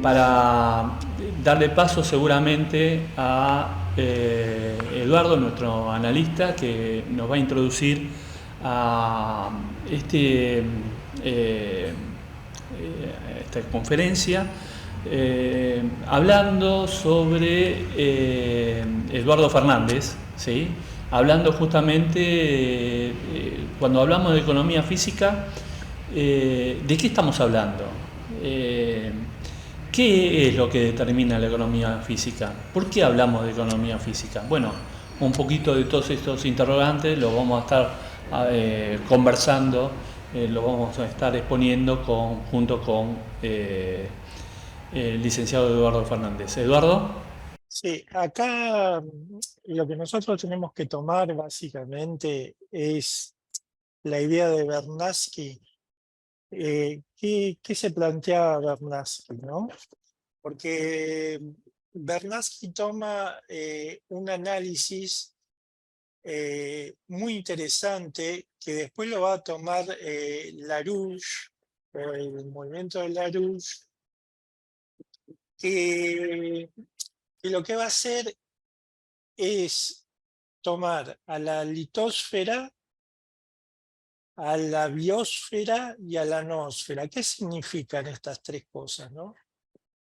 para darle paso seguramente a Eduardo, nuestro analista, que nos va a introducir a eh, esta conferencia, hablando sobre Eduardo Fernández, ¿sí? Hablando justamente, cuando hablamos de economía física, ¿de qué estamos hablando? Eh, ¿Qué es lo que determina la economía física? ¿Por qué hablamos de economía física? Bueno, un poquito de todos estos interrogantes los vamos a estar conversando, los vamos a estar exponiendo junto con el licenciado Eduardo Fernández. Eduardo. Sí, acá lo que nosotros tenemos que tomar básicamente es la idea de Bernatsky. ¿Qué se plantea Bernatsky, no? Porque Bernatsky toma un análisis muy interesante que después lo va a tomar Larouche, o el movimiento de Larouche, que, que lo que va a hacer es tomar a la litosfera, a la biosfera y a la noosfera. ¿Qué significan estas tres cosas, no?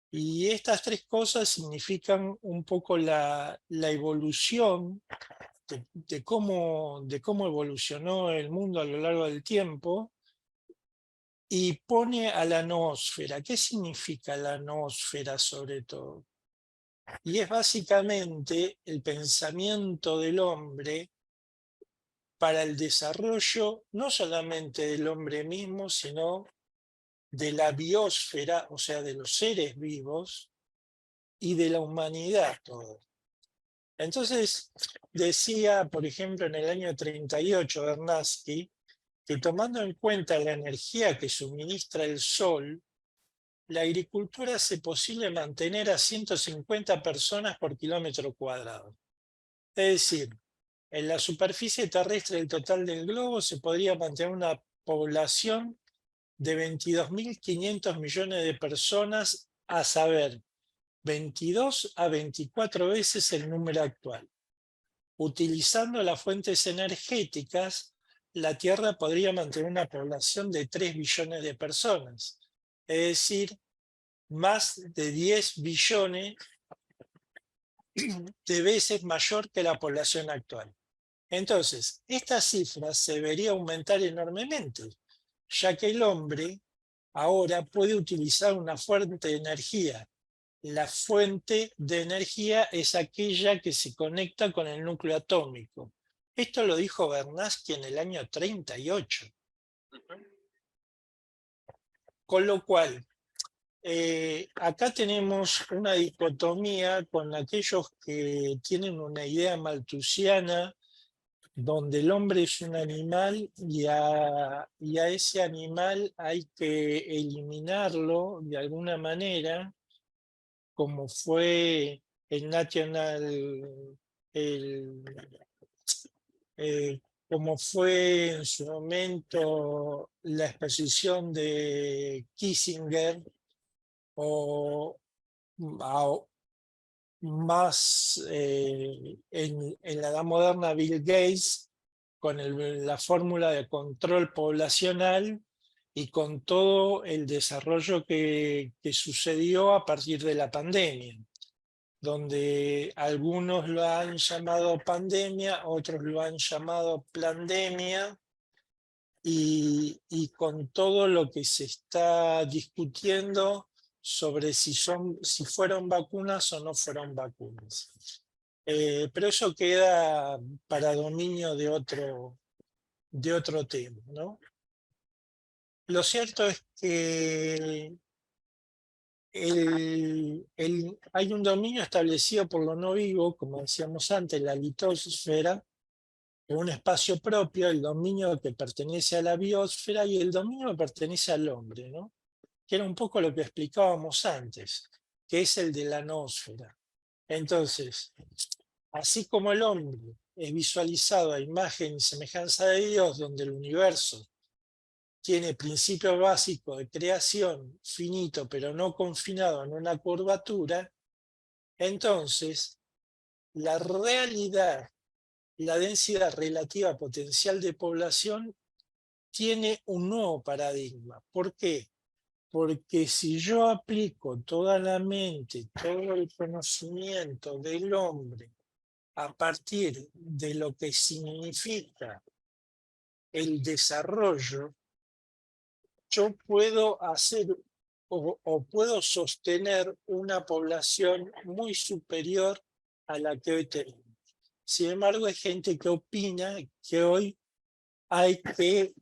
Y estas tres cosas significan un poco la evolución de cómo evolucionó el mundo a lo largo del tiempo, y pone a la noosfera. ¿Qué significa la noosfera sobre todo? Y es básicamente el pensamiento del hombre para el desarrollo no solamente del hombre mismo, sino de la biosfera, o sea, de los seres vivos y de la humanidad todo. Entonces, decía, por ejemplo, en el año 38, Bernatsky, que tomando en cuenta la energía que suministra el Sol, la agricultura hace posible mantener a 150 personas por kilómetro cuadrado. Es decir, en la superficie terrestre del total del globo se podría mantener una población de 22.500 millones de personas, a saber, 22 a 24 veces el número actual. Utilizando las fuentes energéticas, la Tierra podría mantener una población de 3 billones de personas, es decir, más de 10 billones de veces mayor que la población actual. Entonces, esta cifra se debería aumentar enormemente, ya que el hombre ahora puede utilizar una fuente de energía. La fuente de energía es aquella que se conecta con el núcleo atómico. Esto lo dijo Bernatsky en el año 38. Con lo cual, acá tenemos una dicotomía con aquellos que tienen una idea malthusiana donde el hombre es un animal y a ese animal hay que eliminarlo de alguna manera, como fue el National, el, eh, como fue en su momento la exposición de Kissinger, o más en la edad moderna Bill Gates, con la fórmula de control poblacional y con todo el desarrollo que sucedió a partir de la pandemia, donde algunos lo han llamado pandemia, otros lo han llamado plandemia, y con todo lo que se está discutiendo sobre si fueron vacunas o no fueron vacunas. Pero eso queda para dominio de otro tema, ¿no? Lo cierto es que hay un dominio establecido por lo no vivo, como decíamos antes, la litosfera, un espacio propio, el dominio que pertenece a la biosfera y el dominio que pertenece al hombre, ¿no? Que era un poco lo que explicábamos antes, que es el de la noósfera. Entonces, así como el hombre es visualizado a imagen y semejanza de Dios, donde el universo tiene principios básicos de creación finito, pero no confinado en una curvatura, entonces la realidad, la densidad relativa potencial de población tiene un nuevo paradigma. ¿Por qué? Porque si yo aplico toda la mente, todo el conocimiento del hombre a partir de lo que significa el desarrollo, yo puedo hacer o puedo sostener una población muy superior a la que hoy tenemos. Sin embargo, hay gente que opina que hoy hay que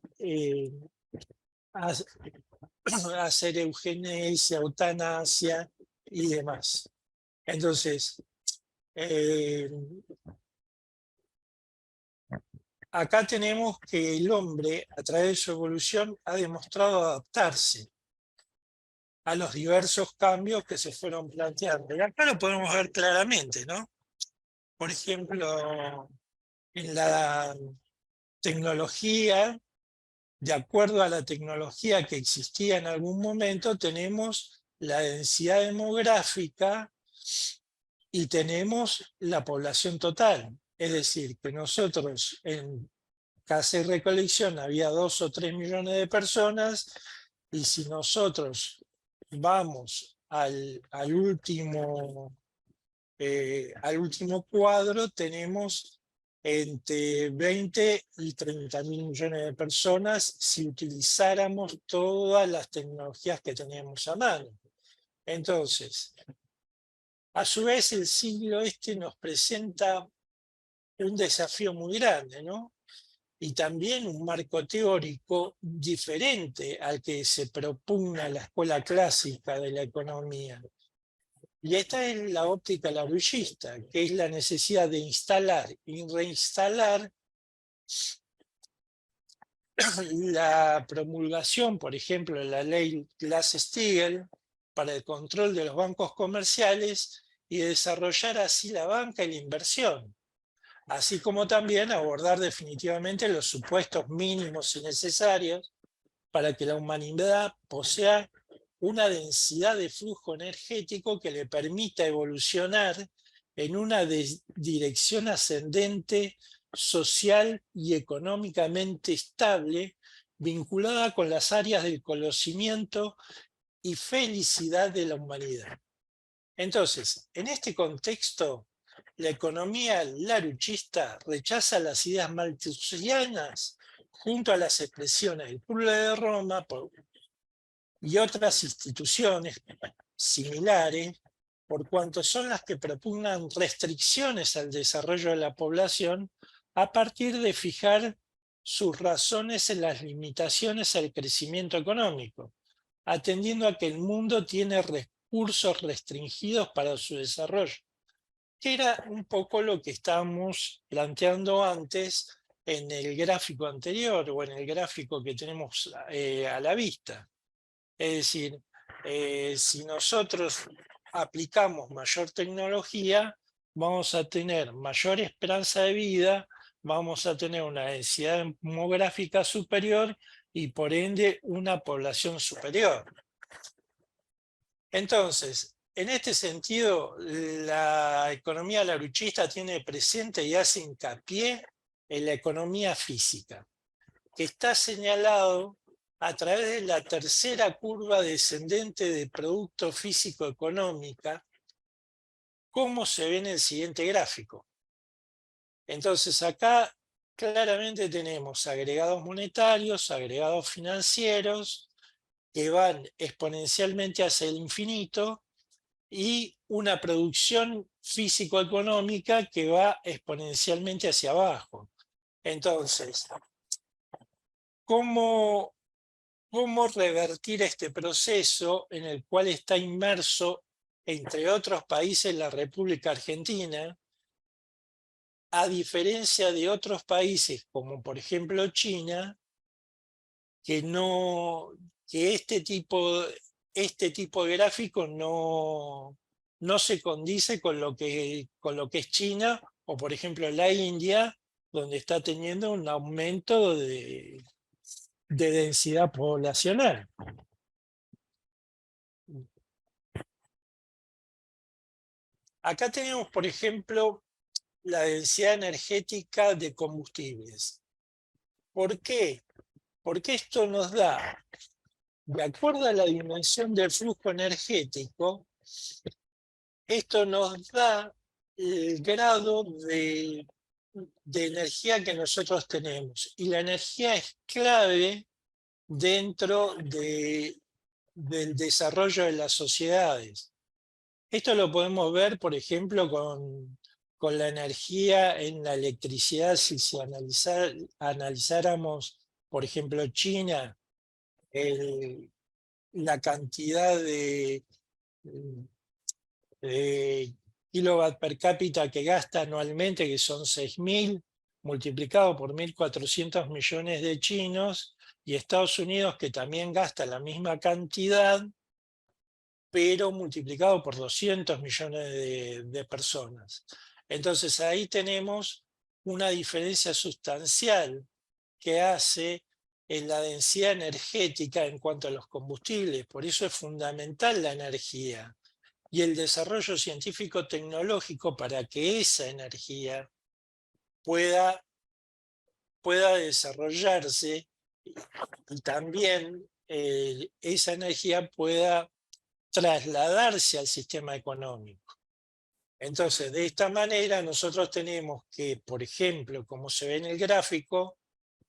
hacer eugenesia, eutanasia y demás. Entonces, acá tenemos que el hombre, a través de su evolución, ha demostrado adaptarse a los diversos cambios que se fueron planteando. Y acá lo podemos ver claramente, ¿no? Por ejemplo, en la tecnología, de acuerdo a la tecnología que existía en algún momento, tenemos la densidad demográfica y tenemos la población total. Es decir, que nosotros en caza y recolección había 2 o 3 millones de personas, y si nosotros vamos al último cuadro, tenemos entre 20 y 30 mil millones de personas si utilizáramos todas las tecnologías que teníamos a mano. Entonces, a su vez, el siglo este nos presenta un desafío muy grande, ¿no? Y también un marco teórico diferente al que se propugna la escuela clásica de la economía. Y esta es la óptica larullista, que es la necesidad de instalar y reinstalar la promulgación, por ejemplo, de la ley Glass-Steagall para el control de los bancos comerciales y desarrollar así la banca y la inversión, así como también abordar definitivamente los supuestos mínimos y necesarios para que la humanidad posea una densidad de flujo energético que le permita evolucionar en una dirección ascendente social y económicamente estable, vinculada con las áreas del conocimiento y felicidad de la humanidad. Entonces, en este contexto, la economía laruchista rechaza las ideas malthusianas junto a las expresiones del Pueblo de Roma y otras instituciones similares, por cuanto son las que propugnan restricciones al desarrollo de la población a partir de fijar sus razones en las limitaciones al crecimiento económico, atendiendo a que el mundo tiene recursos restringidos para su desarrollo, que era un poco lo que estábamos planteando antes en el gráfico anterior o en el gráfico que tenemos a la vista. Es decir, si nosotros aplicamos mayor tecnología, vamos a tener mayor esperanza de vida, vamos a tener una densidad demográfica superior y por ende una población superior. Entonces, en este sentido, la economía laruchista tiene presente y hace hincapié en la economía física, que está señalado a través de la tercera curva descendente de producto físico-económica, como se ve en el siguiente gráfico. Entonces acá claramente tenemos agregados monetarios, agregados financieros, que van exponencialmente hacia el infinito, y una producción físico-económica que va exponencialmente hacia abajo. Entonces, ¿cómo revertir este proceso en el cual está inmerso, entre otros países, la República Argentina, a diferencia de otros países, como por ejemplo China, que este tipo de gráfico no se condice con lo que es China, o por ejemplo la India, donde está teniendo un aumento de densidad poblacional. Acá tenemos, por ejemplo, la densidad energética de combustibles. ¿Por qué? Porque esto nos da, de acuerdo a la dimensión del flujo energético, esto nos da el grado de energía que nosotros tenemos. Y la energía es clave dentro del desarrollo de las sociedades. Esto lo podemos ver, por ejemplo, con la energía en la electricidad. Si analizáramos, por ejemplo, China, la cantidad de kilowatt per cápita que gasta anualmente, que son 6.000, multiplicado por 1.400 millones de chinos, y Estados Unidos, que también gasta la misma cantidad, pero multiplicado por 200 millones de personas. Entonces ahí tenemos una diferencia sustancial que hace en la densidad energética en cuanto a los combustibles. Por eso es fundamental la energía y el desarrollo científico-tecnológico para que esa energía pueda desarrollarse y también esa energía pueda trasladarse al sistema económico. Entonces, de esta manera nosotros tenemos que, por ejemplo, como se ve en el gráfico,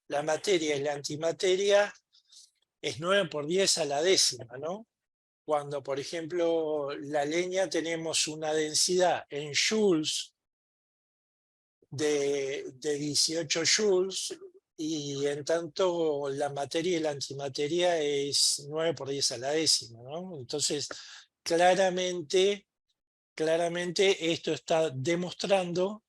la materia y la antimateria es 9 por 10 a la décima, ¿no? Cuando, por ejemplo, la leña tenemos una densidad en joules de 18 joules, y en tanto la materia y la antimateria es 9 por 10 a la décima, ¿no? Entonces, claramente esto está demostrando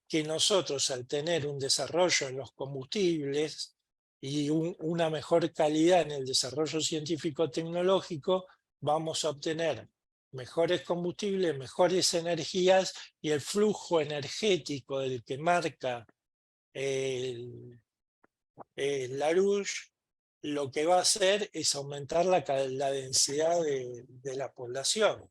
que nosotros, al tener un desarrollo en los combustibles y una mejor calidad en el desarrollo científico-tecnológico, vamos a obtener mejores combustibles, mejores energías, y el flujo energético del que marca LaRouche lo que va a hacer es aumentar la densidad de la población.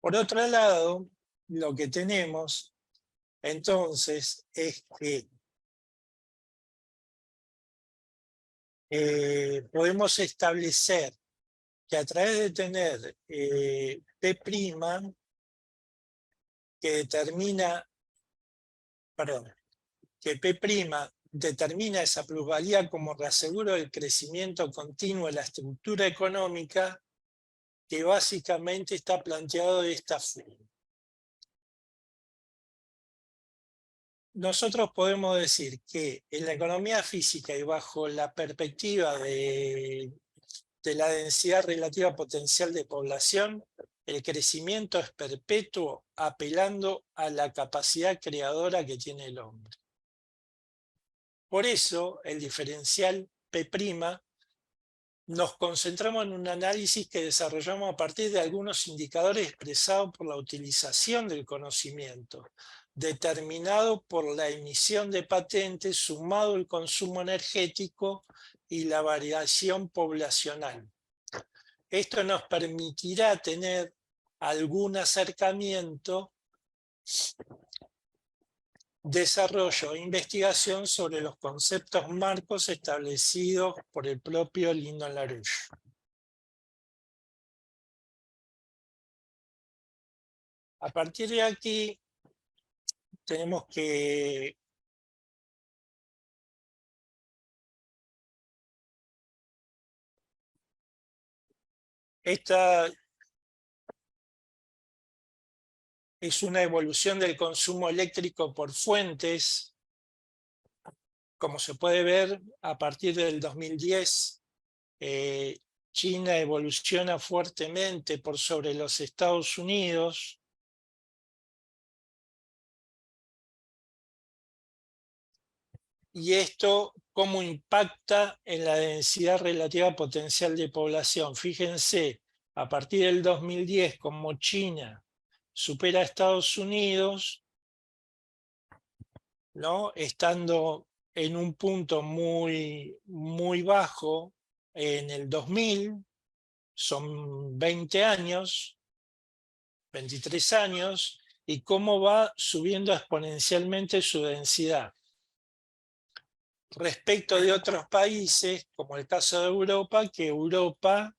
Por otro lado, lo que tenemos entonces es que podemos establecer que a través de tener P', que determina, perdón, que P' determina esa plusvalía como reaseguro del crecimiento continuo de la estructura económica, que básicamente está planteado de esta forma. Nosotros podemos decir que en la economía física y bajo la perspectiva de la densidad relativa potencial de población, el crecimiento es perpetuo, apelando a la capacidad creadora que tiene el hombre. Por eso, el diferencial P', nos concentramos en un análisis que desarrollamos a partir de algunos indicadores expresados por la utilización del conocimiento, determinado por la emisión de patentes, sumado el consumo energético y la variación poblacional. Esto nos permitirá tener algún acercamiento, desarrollo e investigación sobre los conceptos marcos establecidos por el propio Lyndon LaRouche. A partir de aquí, tenemos que esta es una evolución del consumo eléctrico por fuentes. Como se puede ver, a partir del 2010, China evoluciona fuertemente por sobre los Estados Unidos. y esto cómo impacta en la densidad relativa potencial de población. Fíjense, a partir del 2010, como China supera a Estados Unidos, ¿no? Estando en un punto muy, muy bajo en el 2000, son 20 años, 23 años, y cómo va subiendo exponencialmente su densidad. Respecto de otros países, como el caso de Europa, que Europa,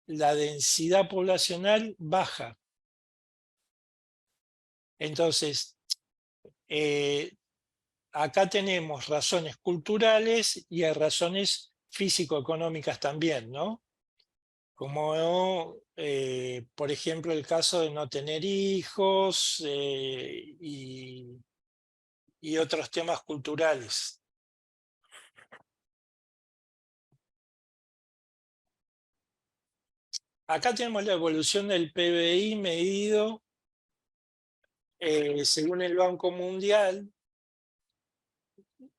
la densidad poblacional baja. Entonces, acá tenemos razones culturales y hay razones físico-económicas también, ¿no? Como, por ejemplo, el caso de no tener hijos y otros temas culturales. Acá tenemos la evolución del PBI medido según el Banco Mundial.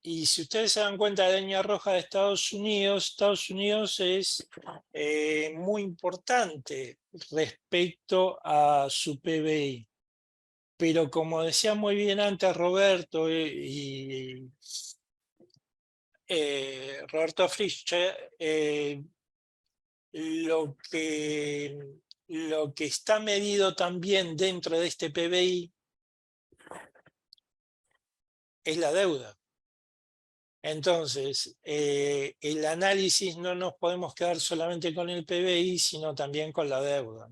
Y si ustedes se dan cuenta de la línea roja de Estados Unidos es muy importante respecto a su PBI. Pero como decía muy bien antes Roberto y Roberto Frische, lo que está medido también dentro de este PBI es la deuda. Entonces, el análisis no nos podemos quedar solamente con el PBI, sino también con la deuda.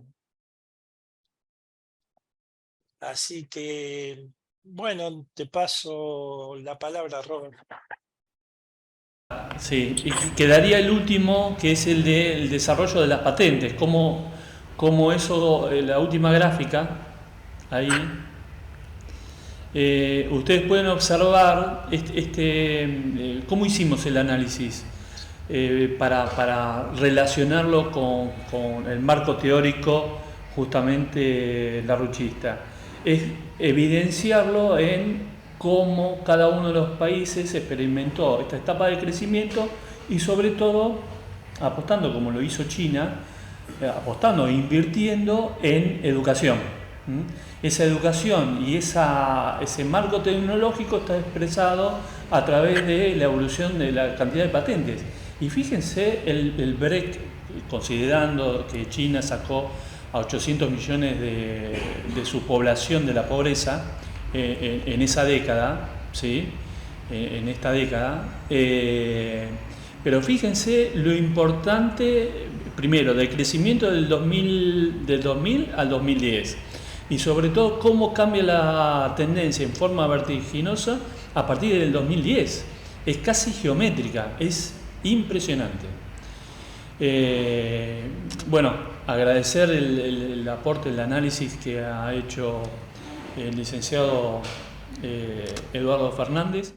Así que, bueno, te paso la palabra, Robert. Sí, y quedaría el último, que es el del desarrollo de las patentes, cómo eso, la última gráfica, ahí, ustedes pueden observar cómo hicimos el análisis para relacionarlo con el marco teórico justamente larruchista. Es evidenciarlo en cómo cada uno de los países experimentó esta etapa de crecimiento y sobre todo apostando, como lo hizo China, apostando e invirtiendo en educación. Esa educación y ese marco tecnológico está expresado a través de la evolución de la cantidad de patentes. Y fíjense el break, considerando que China sacó a 800 millones de su población de la pobreza en esa década, ¿sí? En esta década. Pero fíjense lo importante, primero, del crecimiento del 2000 al 2010. Y sobre todo cómo cambia la tendencia en forma vertiginosa a partir del 2010. Es casi geométrica, es impresionante. Bueno, agradecer el aporte, el análisis que ha hecho el licenciado Eduardo Fernández.